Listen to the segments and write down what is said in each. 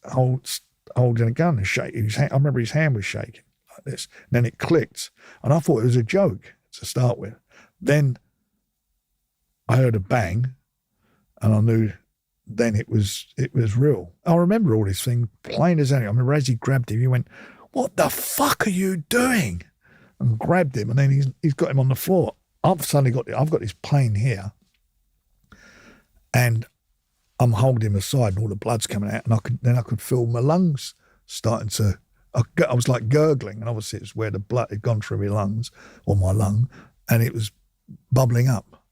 holding a gun and shaking his hand. I remember his hand was shaking like this. And then it clicked. And I thought it was a joke to start with. Then I heard a bang and I knew then it was real. I remember all this thing plain as anything. I remember as he grabbed him, he went, "What the fuck are you doing?" And grabbed him, and then he's got him on the floor. I've got this pain here, and I'm holding him aside, and all the blood's coming out, and I could feel my lungs starting to. I was like gurgling, and obviously it's where the blood had gone through my lungs or my lung, and it was bubbling up.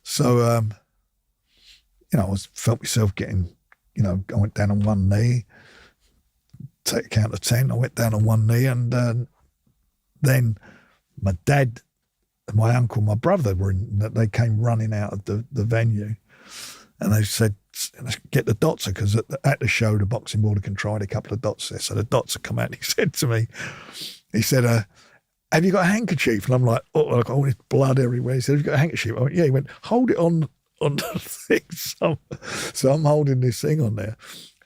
So, I felt myself getting, I went down on one knee, take a count of 10. I went down on one knee, and then my dad, my uncle, my brother they came running out of the venue, and they said, "Get the doctor," because at the show, the boxing board had tried a couple of doctors there. So the doctor come out and he said to me, "Have you got a handkerchief?" And I'm like, "Oh, I've got all this blood everywhere." He said, "Have you got a handkerchief?" I went, "Yeah." He went, "Hold it on the thing." So I'm holding this thing on there,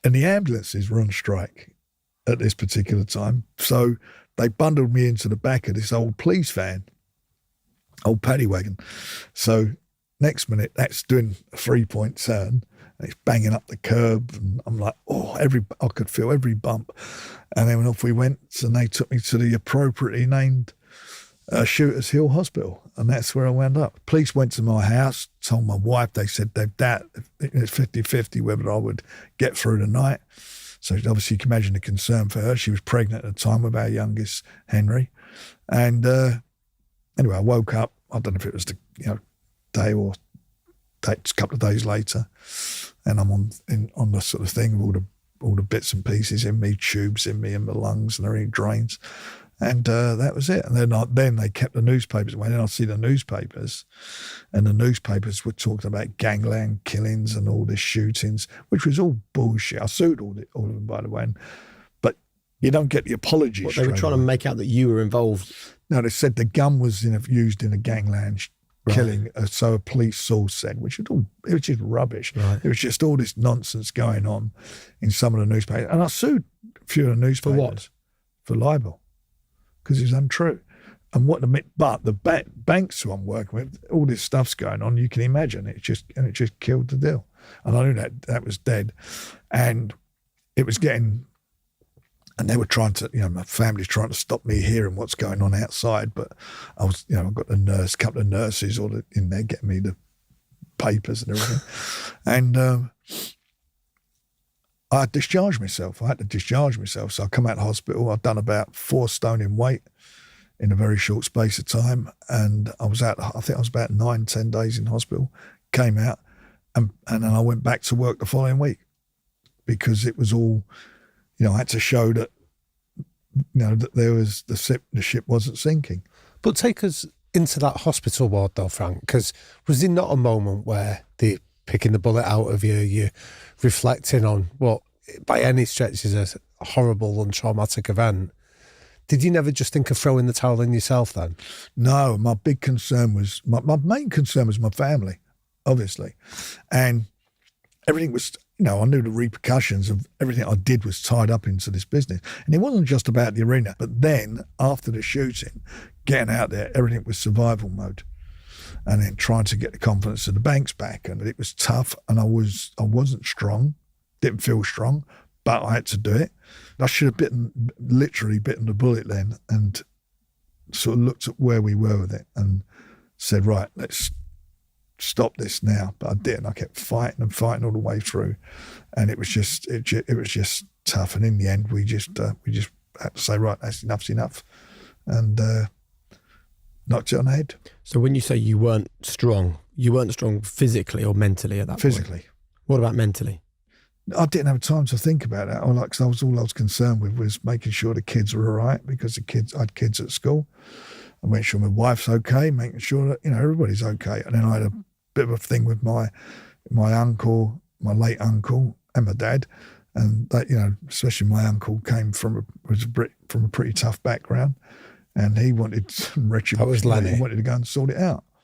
and the ambulances were on strike at this particular time. So they bundled me into the back of this old police van, old paddy wagon. So next minute, that's doing a 3-point turn, and it's banging up the curb, and I'm like, I could feel every bump. And then off we went, and they took me to the appropriately named Shooters Hill Hospital, and that's where I wound up. Police went to my house, told my wife, they said they'd doubt it's 50-50 whether I would get through the night. So obviously you can imagine the concern for her. She was pregnant at the time with our youngest, Henry. And anyway, I woke up, I don't know if it was the day or a couple of days later, and I'm on the sort of thing with all the bits and pieces in me, tubes in me, and my lungs and everything drains. And that was it. And then they kept the newspapers away. Then I'd see the newspapers, and the newspapers were talking about gangland killings and all this shootings, which was all bullshit. I sued all of them, by the way. But you don't get the apology. What, they were trying to make out that you were involved? No, they said the gun was used in a gangland killing. So a police source said, it was just rubbish. Right. It was just all this nonsense going on in some of the newspapers. And I sued a few of the newspapers. For what? For libel. Because it's untrue. And but the banks who I'm working with, all this stuff's going on, you can imagine, it just killed the deal. And I knew that was dead. And it was getting, and they were trying to, my family's trying to stop me hearing what's going on outside, but I was, I've got a couple of nurses all in there getting me the papers and everything. And I discharged myself. I had to discharge myself. So I come out of hospital. I'd done about 4 stone in weight in a very short space of time. And I was out, I think I was about 9-10 days in hospital, came out, and then I went back to work the following week, because it was all, I had to show that, that there was, the ship wasn't sinking. But take us into that hospital ward though, Frank, because was there not a moment where they're picking the bullet out of you, you're reflecting on what by any stretch is a horrible and traumatic event? Did you never just think of throwing the towel in yourself then? No, my big concern was, my main concern was my family, obviously. And everything was, I knew the repercussions of everything I did was tied up into this business. And it wasn't just about the arena, but then after the shooting, getting out there, everything was survival mode. And then trying to get the confidence of the banks back. And it was tough, and I wasn't strong, didn't feel strong, but I had to do it. I should have literally bitten the bullet then, and sort of looked at where we were with it and said, right, let's stop this now. But I didn't. I kept fighting and fighting all the way through, and it was just tough. And in the end, we just had to say, right, that's enough's enough, and knocked it on the head. So when you say you weren't strong physically or mentally at that point? Physically. What about mentally? I didn't have time to think about that. All I was concerned with was making sure the kids were all right, because I had kids at school. I made sure my wife's okay, making sure that, everybody's okay. And then I had a bit of a thing with my uncle, my late uncle, and my dad. And that, especially my uncle came from a pretty tough background, and he wanted some retribution. That was Lenny. He wanted to go and sort it out.